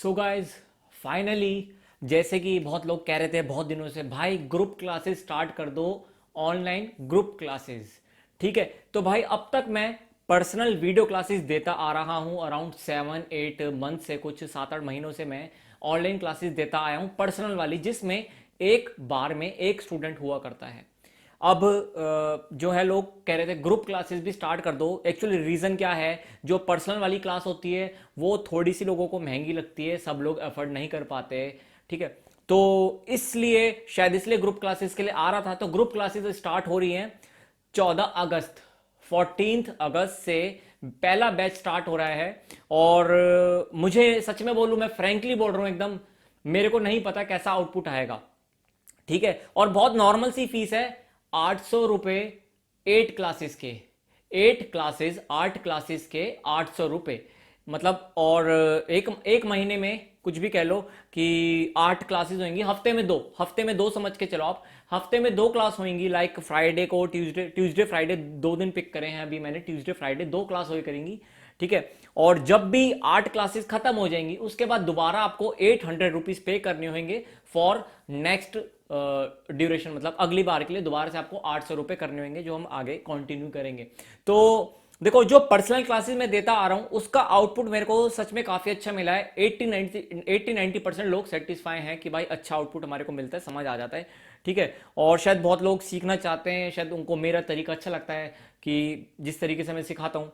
So guys finally, जैसे कि बहुत लोग कह रहे थे बहुत दिनों से, भाई ग्रुप क्लासेस स्टार्ट कर दो, ऑनलाइन ग्रुप क्लासेस। ठीक है, तो भाई अब तक मैं पर्सनल वीडियो क्लासेस देता आ रहा हूं, अराउंड 7-8 मंथ से, कुछ 7-8 महीनों से मैं ऑनलाइन क्लासेस देता आया हूं, पर्सनल वाली, जिसमें एक बार में एक स्टूडेंट हुआ करता है। अब जो है लोग कह रहे थे ग्रुप क्लासेस भी स्टार्ट कर दो। एक्चुअली रीज़न क्या है, जो पर्सनल वाली क्लास होती है वो थोड़ी सी लोगों को महंगी लगती है, सब लोग अफोर्ड नहीं कर पाते। ठीक है, तो इसलिए शायद इसलिए ग्रुप क्लासेस के लिए आ रहा था। तो ग्रुप क्लासेस स्टार्ट हो रही हैं 14 अगस्त, 14 अगस्त से पहला बैच स्टार्ट हो रहा है। और मुझे सच में बोलूं, मैं फ्रैंकली बोल रहा हूं एकदम, मेरे को नहीं पता कैसा आउटपुट आएगा। ठीक है, और बहुत नॉर्मल सी फीस है, 800 रुपये 8 क्लासेस के। 8 क्लासेस, 8 क्लासेस के 800 रुपये, मतलब। और एक एक महीने में कुछ भी कह लो कि 8 क्लासेस होंगी, हफ्ते में दो समझ के चलो आप। हफ्ते में 2 क्लास होंगी, लाइक फ्राइडे को, ट्यूसडे ट्यूसडे फ्राइडे 2 दिन पिक करे हैं अभी मैंने, ट्यूसडे फ्राइडे 2 क्लास हो करेंगी। ठीक है, और जब भी 8 क्लासेस खत्म हो जाएंगी उसके बाद दोबारा आपको 800 रुपीज पे करने होंगे फॉर नेक्स्ट ड्यूरेशन, मतलब अगली बार के लिए दोबारा से आपको 800 रुपये करने होंगे, जो हम आगे कंटिन्यू करेंगे। तो देखो, जो पर्सनल क्लासेस में देता आ रहा हूं उसका आउटपुट मेरे को सच में काफी अच्छा मिला है। 80-90% लोग सेटिस्फाई हैं कि भाई अच्छा आउटपुट हमारे को मिलता है, समझ आ जाता है। ठीक है, और शायद बहुत लोग सीखना चाहते हैं, शायद उनको मेरा तरीका अच्छा लगता है कि जिस तरीके से मैं सिखाता हूं।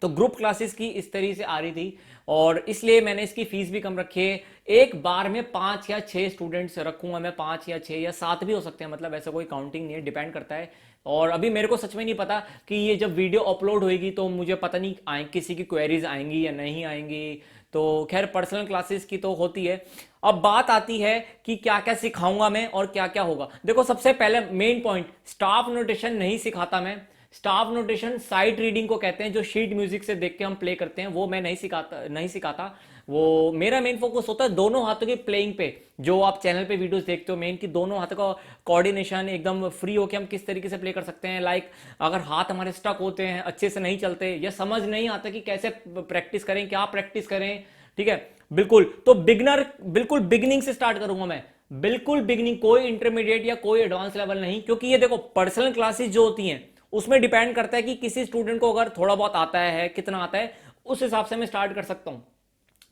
तो ग्रुप क्लासेस की इस तरीके से आ रही थी, और इसलिए मैंने इसकी फीस भी कम रखी है। एक बार में 5 या 6 स्टूडेंट्स रखूंगा मैं, 5 या 6 या 7 भी हो सकते हैं, मतलब ऐसा कोई काउंटिंग नहीं है, डिपेंड करता है। और अभी मेरे को सच में नहीं पता कि ये जब वीडियो अपलोड होएगी तो मुझे पता नहीं किसी की क्वेरीज आएंगी या नहीं आएंगी। तो खैर, पर्सनल क्लासेस की तो होती है। अब बात आती है कि क्या क्या सिखाऊंगा मैं और क्या क्या होगा। देखो, सबसे पहले मेन पॉइंट, स्टाफ नोटेशन नहीं सिखाता मैं। स्टाफ नोटेशन साइट रीडिंग को कहते हैं, जो शीट म्यूजिक से देख के हम प्ले करते हैं, वो मैं नहीं सिखाता। वो मेरा मेन फोकस होता है दोनों हाथों की प्लेइंग पे। जो आप चैनल पे वीडियोस देखते हो, मेन की दोनों हाथों का कोऑर्डिनेशन एकदम फ्री होके हम किस तरीके से प्ले कर सकते हैं। लाइक अगर हाथ हमारे स्टक होते हैं, अच्छे से नहीं चलते, या समझ नहीं आता कि कैसे प्रैक्टिस करें, क्या प्रैक्टिस करें। ठीक है, बिल्कुल। तो बिल्कुल बिगिनिंग से स्टार्ट करूंगा मैं, बिल्कुल बिगिनिंग, कोई इंटरमीडिएट या कोई एडवांस लेवल नहीं। क्योंकि ये देखो, पर्सनल क्लासेस जो होती हैं उसमें डिपेंड करता है कि किसी स्टूडेंट को अगर थोड़ा बहुत आता है, कितना आता है, उस हिसाब से मैं स्टार्ट कर सकता हूं।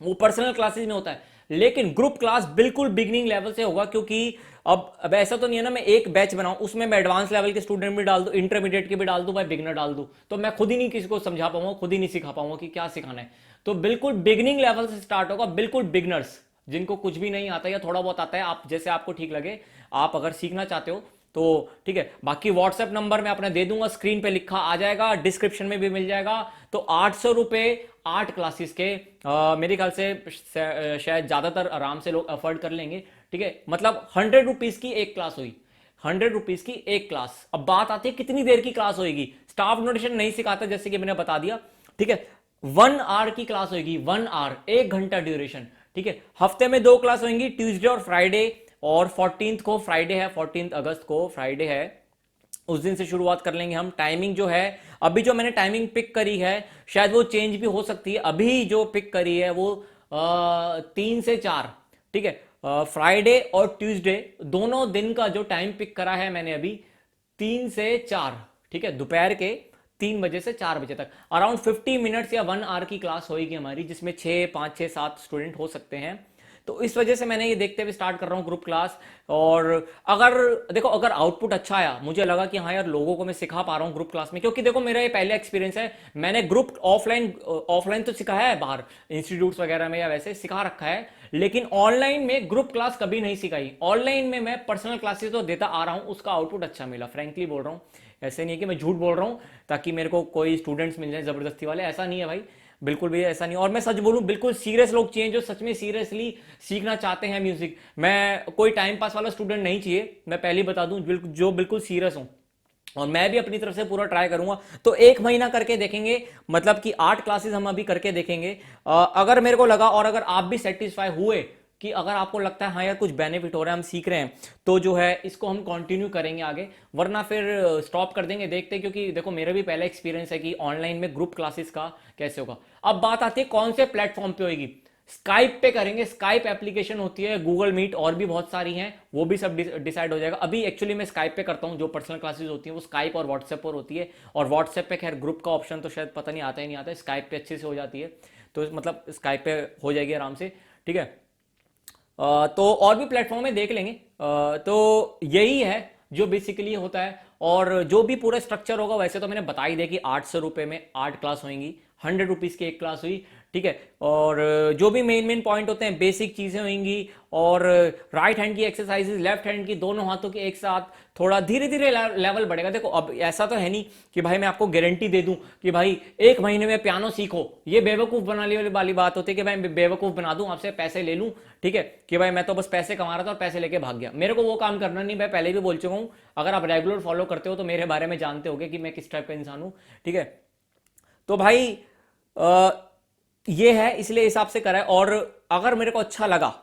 वो पर्सनल क्लासेस में होता है। लेकिन ग्रुप क्लास बिल्कुल बिगिनिंग लेवल से होगा, क्योंकि अब ऐसा तो नहीं है ना मैं एक बैच बनाऊं, उसमें मैं एडवांस लेवल के स्टूडेंट भी डाल दूं, इंटरमीडिएट के भी डाल दूं, भाई बिगनर डाल दूं, तो मैं खुद ही नहीं किसी को समझा पाऊंगा, खुद ही नहीं सिखा पाऊंगा कि क्या सिखाना है। तो बिल्कुल बिगिनिंग लेवल से स्टार्ट होगा, बिल्कुल बिगनर्स, जिनको कुछ भी नहीं आता या थोड़ा बहुत आता है, आप जैसे आपको ठीक लगे, आप अगर सीखना चाहते हो तो ठीक है। बाकी व्हाट्सएप नंबर मैं अपना दे दूंगा, स्क्रीन पे लिखा आ जाएगा, डिस्क्रिप्शन में भी मिल जाएगा। तो 800 रुपये 8 क्लासेस के, मेरे ख्याल से शायद ज्यादातर आराम से लोग अफोर्ड कर लेंगे। ठीक है, मतलब 100 रुपीज की एक क्लास हुई, 100 रुपीज की एक क्लास। अब बात आती है कितनी देर की क्लास होगी। स्टाफ नोटेशन नहीं सिखाता, जैसे कि मैंने बता दिया। ठीक है, 1 आवर की क्लास होगी, 1 आवर, 1 घंटा ड्यूरेशन। ठीक है, हफ्ते में 2 क्लास होंगी, ट्यूसडे और फ्राइडे। और 14th को फ्राइडे है, 14 अगस्त को फ्राइडे है, उस दिन से शुरुआत कर लेंगे हम। टाइमिंग जो है, अभी जो मैंने टाइमिंग पिक करी है, शायद वो चेंज भी हो सकती है। अभी जो पिक करी है वो 3 से 4। ठीक है, फ्राइडे और ट्यूसडे दोनों दिन का जो टाइम पिक करा है मैंने अभी, 3 से 4। ठीक है, दोपहर के 3 बजे से 4 बजे तक, अराउंड 50 मिनट्स या 1 आवर की क्लास होगी हमारी, जिसमें 5 6 7 स्टूडेंट हो सकते हैं। तो इस वजह से मैंने ये देखते हुए स्टार्ट कर रहा हूँ ग्रुप क्लास। और अगर देखो, अगर आउटपुट अच्छा आया, मुझे लगा कि हाँ यार लोगों को मैं सिखा पा रहा हूँ ग्रुप क्लास में, क्योंकि देखो मेरा ये पहला एक्सपीरियंस है। मैंने ग्रुप ऑफलाइन ऑफलाइन तो सिखाया है बाहर इंस्टीट्यूट्स वगैरह में, या वैसे सिखा रखा है, लेकिन ऑनलाइन में ग्रुप क्लास कभी नहीं सिखाई। ऑनलाइन में मैं पर्सनल क्लासेस तो देता आ रहा हूँ, उसका आउटपुट अच्छा मिला, फ्रेंकली बोल रहा हूँ। ऐसे नहीं है कि मैं झूठ बोल रहा हूँ ताकि मेरे को कोई स्टूडेंट्स मिल जाए जबरदस्ती वाले, ऐसा नहीं है भाई, बिल्कुल भी ऐसा नहीं। और मैं सच बोलूं, बिल्कुल सीरियस लोग चाहिए जो सच में सीरियसली सीखना चाहते हैं म्यूजिक। मैं कोई टाइम पास वाला स्टूडेंट नहीं चाहिए, मैं पहले ही बता दूं, जो बिल्कुल सीरियस हूं। और मैं भी अपनी तरफ से पूरा ट्राई करूंगा। तो 1 महीना करके देखेंगे, मतलब कि 8 क्लासेस हम अभी करके देखेंगे। अगर मेरे को लगा, और अगर आप भी सेटिस्फाई हुए कि अगर आपको लगता है हाँ यार कुछ बेनिफिट हो रहा है, हम सीख रहे हैं, तो जो है इसको हम कंटिन्यू करेंगे आगे। वरना फिर स्टॉप कर देंगे, देखते हैं। क्योंकि देखो, मेरा भी पहला एक्सपीरियंस है कि ऑनलाइन में ग्रुप क्लासेस का कैसे होगा। अब बात आती है कौन से प्लेटफॉर्म पे होगी। स्काइप पे करेंगे, स्काइप एप्लीकेशन होती है, गूगल मीट और भी बहुत सारी हैं, वो भी सब डिसाइड हो जाएगा। अभी एक्चुअली मैं स्काइप पे करता हूँ, जो पर्सनल क्लासेस होती हैं वो स्काइप और व्हाट्सएप पर होती है। और व्हाट्सएप पे खैर ग्रुप का ऑप्शन तो शायद पता नहीं आता ही नहीं आता, स्काइप पे अच्छे से हो जाती है। तो मतलब स्काइप पे हो जाएगी आराम से, ठीक है। तो और भी प्लेटफॉर्म में देख लेंगे। तो यही है जो बेसिकली होता है। और जो भी पूरा स्ट्रक्चर होगा, वैसे तो मैंने बता ही दिया कि 800 रुपये में 8 क्लास होंगी, 100 रुपीज़ की एक क्लास हुई, ठीक है। और जो भी मेन मेन पॉइंट होते हैं, बेसिक चीज़ें होंगी, और राइट हैंड की एक्सरसाइजेज, लेफ्ट हैंड की, दोनों हाथों की एक साथ, थोड़ा धीरे धीरे लेवल बढ़ेगा। देखो अब ऐसा तो है नहीं कि भाई मैं आपको गारंटी दे दूं कि भाई 1 महीने में पियानो सीखो, ये बेवकूफ़ बनाने वाली बात होती है कि भाई मैं बेवकूफ़ बना दूं, आपसे पैसे ले लूं, ठीक है, कि भाई मैं तो बस पैसे कमा रहा था और पैसे लेके भाग गया। मेरे को वो काम करना नहीं, मैं पहले भी बोल चुका हूं। अगर आप रेगुलर फॉलो करते हो तो मेरे बारे में जानते होगे कि मैं किस टाइप का इंसान हूं, ठीक है। तो भाई अ, ये है, इसलिए हिसाब से करा है। और अगर मेरे को अच्छा लगा,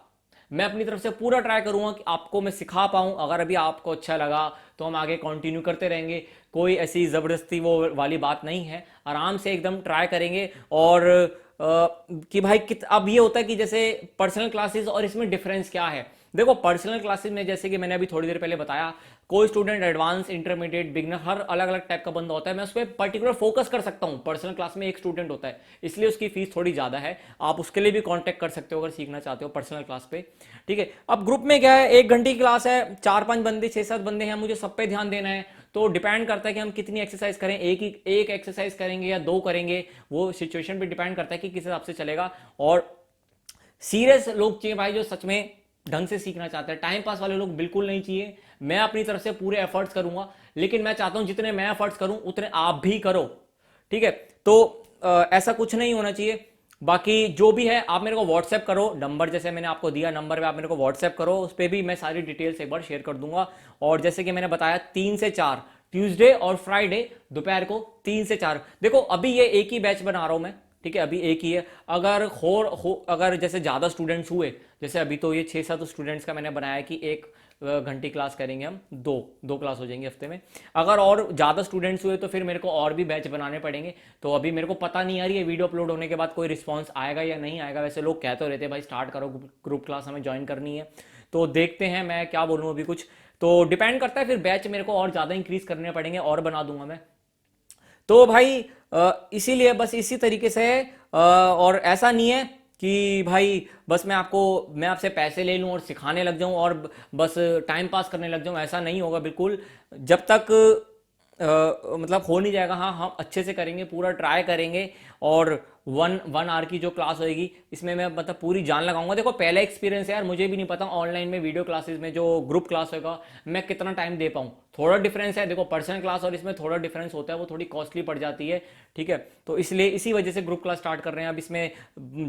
मैं अपनी तरफ से पूरा ट्राई करूंगा कि आपको मैं सिखा पाऊं। अगर अभी आपको अच्छा लगा तो हम आगे कंटिन्यू करते रहेंगे, कोई ऐसी ज़बरदस्ती वो वाली बात नहीं है, आराम से एकदम ट्राई करेंगे। और कि भाई अब ये होता है कि जैसे पर्सनल क्लासेस और इसमें डिफरेंस क्या है। देखो पर्सनल क्लासेस में जैसे कि मैंने अभी थोड़ी देर पहले बताया, कोई स्टूडेंट एडवांस, इंटरमीडिएट, बिगनर, हर अलग अलग टाइप का बंदा होता है, मैं उस पर पर्टिकुलर फोकस कर सकता हूँ। पर्सनल क्लास में एक स्टूडेंट होता है, इसलिए उसकी फीस थोड़ी ज़्यादा है। आप उसके लिए भी कांटेक्ट कर सकते हो अगर सीखना चाहते हो पर्सनल क्लास पे, ठीक है। अब ग्रुप में क्या है, 1 घंटे की क्लास है, 4-5 बंदे, 6-7 बंदे हैं, मुझे सब पे ध्यान देना है। तो डिपेंड करता है कि हम कितनी एक्सरसाइज करें, एक एक्सरसाइज करेंगे या 2 करेंगे, वो सिचुएशन पे डिपेंड करता है कि किस हिसाब से चलेगा। और सीरियस लोग चाहिए भाई, जो सच में ढंग से सीखना चाहते हैं। टाइम पास वाले लोग बिल्कुल नहीं चाहिए। मैं अपनी तरफ से पूरे एफर्ट्स करूंगा, लेकिन मैं चाहता हूं जितने मैं एफर्ट्स करूं उतने आप भी करो, ठीक है। तो ऐसा कुछ नहीं होना चाहिए। बाकी जो भी है आप मेरे को व्हाट्सएप करो, नंबर जैसे मैंने आपको दिया, नंबर पे आप मेरे को व्हाट्सएप करो, उस पर भी मैं सारी डिटेल्स एक बार शेयर कर दूंगा। और जैसे कि मैंने बताया 3 से 4, ट्यूसडे और फ्राइडे दोपहर को 3 से 4। देखो अभी ये एक ही बैच बना रहा हूं मैं, ठीक है, अभी एक ही है। अगर अगर जैसे ज़्यादा स्टूडेंट्स हुए, जैसे अभी तो ये 6-7 स्टूडेंट्स का मैंने बनाया कि 1 घंटे क्लास करेंगे हम, दो दो क्लास हो जाएंगे हफ्ते में। अगर और ज़्यादा स्टूडेंट्स हुए तो फिर मेरे को और भी बैच बनाने पड़ेंगे। तो अभी मेरे को पता नहीं यार, ये वीडियो अपलोड होने के बाद कोई रिस्पॉन्स आएगा या नहीं आएगा। वैसे लोग कहते तो रहते भाई स्टार्ट करो, ग्रुप क्लास हमें ज्वाइन करनी है। तो देखते हैं, मैं क्या बोलूँ अभी कुछ। तो डिपेंड करता है, फिर बैच मेरे को और ज़्यादा इंक्रीज करने पड़ेंगे और बना दूंगा मैं। तो भाई इसीलिए बस इसी तरीके से है। और ऐसा नहीं है कि भाई बस मैं आपसे पैसे ले लूं और सिखाने लग जाऊं और बस टाइम पास करने लग जाऊं, ऐसा नहीं होगा बिल्कुल। जब तक मतलब हो नहीं जाएगा, हाँ हम अच्छे से करेंगे, पूरा ट्राई करेंगे। और 1 आवर की जो क्लास होगी, इसमें मैं मतलब पूरी जान लगाऊंगा। देखो पहला एक्सपीरियंस है यार, मुझे भी नहीं पता ऑनलाइन में वीडियो क्लासेस में जो ग्रुप क्लास होगा मैं कितना टाइम दे पाऊँ। थोड़ा डिफरेंस है, देखो पर्सनल क्लास और इसमें थोड़ा डिफरेंस होता है, वो थोड़ी कॉस्टली पड़ जाती है, ठीक है। तो इसलिए इसी वजह से ग्रुप क्लास स्टार्ट कर रहे हैं। अब इसमें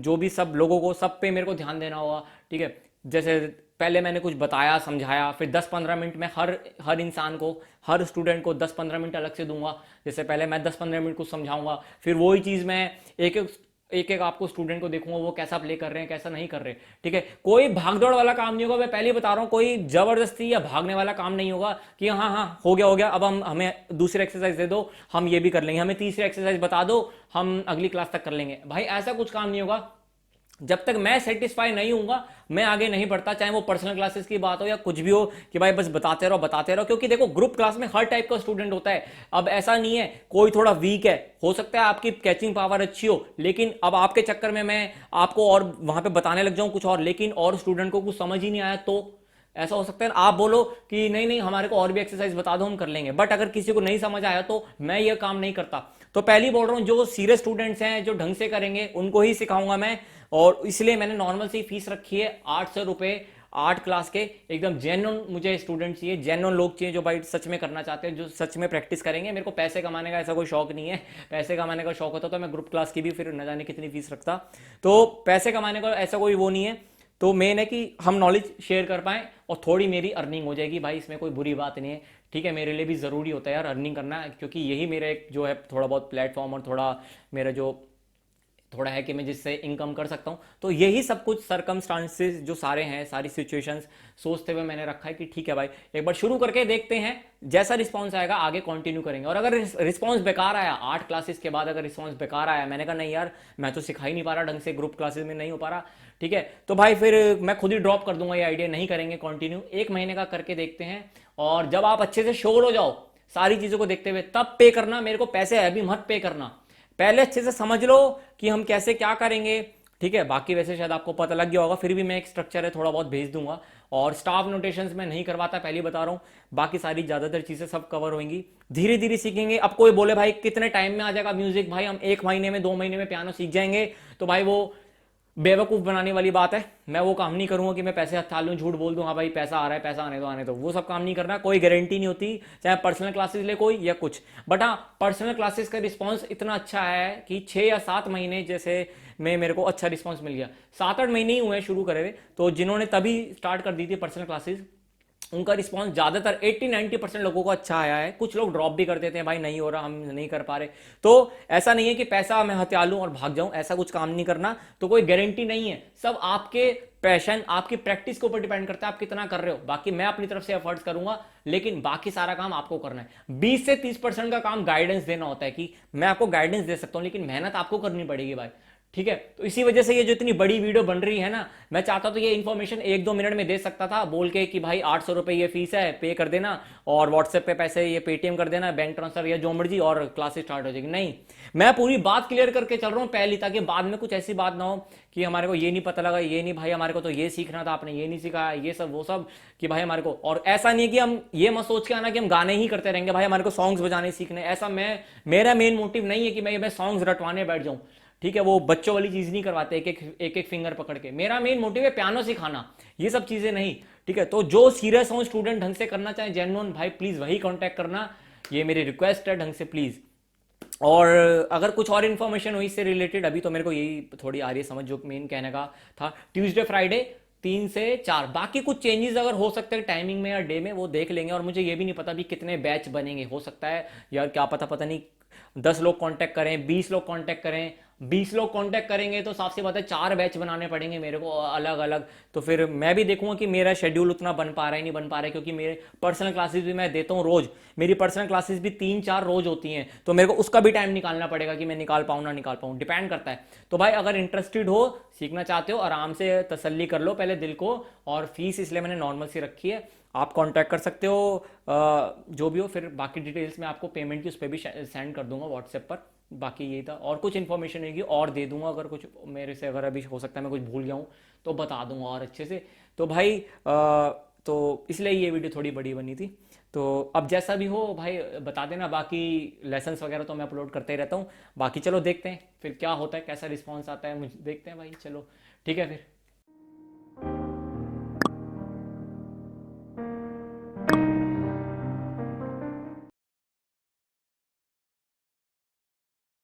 जो भी सब लोगों को, सब पे मेरे को ध्यान देना होगा, ठीक है। जैसे पहले मैंने कुछ बताया, समझाया, फिर 10-15 मिनट में हर हर इंसान को, हर स्टूडेंट को 10-15 मिनट अलग से दूंगा। जैसे पहले मैं 10-15 मिनट कुछ समझाऊंगा, फिर वही चीज़ मैं एक एक आपको स्टूडेंट को देखूंगा वो कैसा प्ले कर रहे हैं, कैसा नहीं कर रहे, ठीक है। कोई भागदौड़ वाला काम नहीं होगा, मैं पहले ही बता रहा हूँ। कोई जबरदस्ती या भागने वाला काम नहीं होगा कि हाँ हाँ हो गया अब हम हमें दूसरी एक्सरसाइज दे दो, हम ये भी कर लेंगे, हमें तीसरी एक्सरसाइज बता दो, हम अगली क्लास तक कर लेंगे। भाई ऐसा कुछ काम नहीं होगा। जब तक मैं सेटिस्फाई नहीं हूंगा मैं आगे नहीं बढ़ता, चाहे वो पर्सनल क्लासेस की बात हो या कुछ भी हो, कि भाई बस बताते रहो। क्योंकि देखो ग्रुप क्लास में हर टाइप का स्टूडेंट होता है। अब ऐसा नहीं है कोई थोड़ा वीक है, हो सकता है आपकी कैचिंग पावर अच्छी हो, लेकिन अब आपके चक्कर में मैं आपको और वहां पे बताने लग जाऊं कुछ और, लेकिन और स्टूडेंट को कुछ समझ ही नहीं आया, तो ऐसा हो सकता है आप बोलो कि नहीं नहीं हमारे को और भी एक्सरसाइज बता दो, हम कर लेंगे। बट अगर किसी को नहीं समझ आया तो मैं ये काम नहीं करता। तो पहले बोल रहा हूं, जो सीरियस स्टूडेंट्स हैं, जो ढंग से करेंगे, उनको ही सिखाऊंगा मैं। और इसलिए मैंने नॉर्मल सी फीस रखी है 800 रुपये 8 क्लास के। एकदम जेन्युइन मुझे स्टूडेंट चाहिए, जेन्युइन लोग चाहिए जो भाई सच में करना चाहते हैं, जो सच में प्रैक्टिस करेंगे। मेरे को पैसे कमाने का ऐसा कोई शौक नहीं है। पैसे कमाने का शौक होता तो मैं ग्रुप क्लास की भी फिर न जाने कितनी फीस रखता। तो पैसे कमाने का ऐसा कोई वो नहीं है। तो मेन है कि हम नॉलेज शेयर कर पाएं और थोड़ी मेरी अर्निंग हो जाएगी भाई, इसमें कोई बुरी बात नहीं है, ठीक है। मेरे लिए भी ज़रूरी होता है यार अर्निंग करना, क्योंकि यही मेरा एक जो है थोड़ा बहुत प्लेटफॉर्म और थोड़ा मेरा जो थोड़ा है कि मैं जिससे इनकम कर सकता हूँ। तो यही सब कुछ सरकमस्टांसेस जो सारे हैं, सारी सिचुएशंस सोचते हुए मैंने रखा है कि ठीक है भाई, एक बार शुरू करके देखते हैं, जैसा रिस्पॉन्स आएगा आगे कंटिन्यू करेंगे। और अगर रिस्पॉन्स बेकार आया 8 क्लासेस के बाद, अगर रिस्पॉन्स बेकार आया, मैंने कहा नहीं यार मैं तो सिखा ही नहीं पा रहा ढंग से, ग्रुप क्लासेस में नहीं हो पा रहा, ठीक है, तो भाई फिर मैं खुद ही ड्रॉप कर दूंगा, ये आइडिया नहीं करेंगे कंटिन्यू। 1 महीने का करके देखते हैं, और जब आप अच्छे से श्योर हो जाओ सारी चीजों को देखते हुए, तब पे करना। मेरे को पैसे अभी मत पे करना, पहले अच्छे से समझ लो कि हम कैसे क्या करेंगे, ठीक है। बाकी वैसे शायद आपको पता लग गया होगा, फिर भी मैं एक स्ट्रक्चर है थोड़ा बहुत भेज दूंगा। और स्टाफ नोटेशंस में नहीं करवाता, पहले बता रहा हूं, बाकी सारी ज्यादातर चीजें सब कवर होंगी, धीरे धीरे सीखेंगे। अब कोई बोले भाई कितने टाइम में आ जाएगा म्यूजिक, भाई हम 1 महीने में 2 महीने में पियानो सीख जाएंगे, तो भाई वो बेवकूफ बनाने वाली बात है। मैं वो काम नहीं करूंगा कि मैं पैसे हथा लूं, झूठ बोल दूं, हाँ भाई पैसा आ रहा है, पैसा आने दो आने दो, वो सब काम नहीं करना। कोई गारंटी नहीं होती, चाहे पर्सनल क्लासेस ले कोई या कुछ। बट हाँ, पर्सनल क्लासेस का रिस्पॉन्स इतना अच्छा है कि 6 या 7 महीने जैसे में मेरे को अच्छा रिस्पॉन्स मिल गया। 7-8 महीने ही हुए शुरू करे हुए, तो जिन्होंने तभी स्टार्ट कर दी थी पर्सनल क्लासेस, उनका रिस्पांस ज्यादातर 80-90% लोगों को अच्छा आया है। कुछ लोग ड्रॉप भी कर देते हैं, भाई नहीं हो रहा, हम नहीं कर पा रहे। तो ऐसा नहीं है कि पैसा मैं हत्या लूं और भाग जाऊं, ऐसा कुछ काम नहीं करना। तो कोई गारंटी नहीं है, सब आपके पैशन, आपकी प्रैक्टिस के ऊपर डिपेंड करता है, आप कितना कर रहे हो। बाकी मैं अपनी तरफ से एफर्ट्स करूंगा, लेकिन बाकी सारा काम आपको करना है। 20 से 30% का काम गाइडेंस देना होता है, कि मैं आपको गाइडेंस दे सकता हूं, लेकिन मेहनत आपको करनी पड़ेगी भाई, ठीक है। तो इसी वजह से ये जो इतनी बड़ी वीडियो बन रही है ना, मैं चाहता तो ये इन्फॉर्मेशन 1-2 मिनट में दे सकता था, बोल के कि भाई 800 रुपए ये फीस है, पे कर देना, और व्हाट्सएप पे पैसे ये पेटीएम कर देना, बैंक ट्रांसफर या जो मर्जी, और क्लासेस स्टार्ट हो जाएगी। नहीं, मैं पूरी बात क्लियर करके चल रहा हूँ पहले, ताकि बाद में कुछ ऐसी बात ना हो कि हमारे को ये नहीं पता लगा, ये नहीं भाई हमारे को तो ये सीखना था, आपने ये नहीं सिखाया, ये सब वो सब, कि भाई हमारे को। और ऐसा नहीं है कि हम ये मत सोच के आना कि हम गाने ही करते रहेंगे, भाई हमारे को सॉन्ग्स बजाने सीखने, ऐसा मेरा मेन मोटिव नहीं है कि मैं सॉन्ग्स रटवाने बैठ जाऊं, ठीक है। वो बच्चों वाली चीज नहीं करवाते, एक एक फिंगर पकड़ के। मेरा मेन मोटिव है पियानो सिखाना, ये सब चीजें नहीं, ठीक है। तो जो सीरियस हो स्टूडेंट, ढंग से करना चाहे जेन्युइन, भाई प्लीज वही कांटेक्ट करना, ये मेरी रिक्वेस्ट है, ढंग से प्लीज। और अगर कुछ और इन्फॉर्मेशन हो इससे रिलेटेड, अभी तो मेरे को यही थोड़ी आ रही है समझ, जो मेन कहने का था, ट्यूसडे फ्राइडे 3 से 4, बाकी कुछ चेंजेस अगर हो सकते हैं टाइमिंग में या डे में, वो देख लेंगे। और मुझे ये भी नहीं पता भी कितने बैच बनेंगे, हो सकता है यार क्या पता नहीं 10 लोग कांटेक्ट करें, 20 लोग कांटेक्ट करें। 20 लोग कांटेक्ट करेंगे तो साफ सी बात है 4 बैच बनाने पड़ेंगे मेरे को अलग अलग। तो फिर मैं भी देखूंगा कि मेरा शेड्यूल उतना बन पा रहा है नहीं बन पा रहा है, क्योंकि मेरे पर्सनल क्लासेस भी मैं देता हूँ रोज, मेरी पर्सनल क्लासेस भी 3-4 रोज होती हैं, तो मेरे को उसका भी टाइम निकालना पड़ेगा कि मैं निकाल पाऊँ ना निकाल पाऊँ, डिपेंड करता है। तो भाई अगर इंटरेस्टेड हो, सीखना चाहते हो, आराम से तसल्ली कर लो पहले दिल को। और फीस इसलिए मैंने नॉर्मल सी रखी है, आप कांटेक्ट कर सकते हो, जो भी हो। फिर बाकी डिटेल्स मैं आपको पेमेंट की उस पर भी सेंड कर दूंगा व्हाट्सएप पर। बाकी यही था, और कुछ इन्फॉर्मेशन होगी और दे दूंगा, अगर कुछ मेरे से, अगर अभी हो सकता है मैं कुछ भूल गया हूँ तो बता दूंगा और अच्छे से। तो भाई तो इसलिए ये वीडियो थोड़ी बड़ी बनी थी। तो अब जैसा भी हो भाई बता देना, बाकी लेसन्स वगैरह तो मैं अपलोड करते ही रहता हूँ। बाकी चलो देखते हैं फिर क्या होता है, कैसा रिस्पॉन्स आता है, मुझे देखते हैं भाई, चलो ठीक है फिर।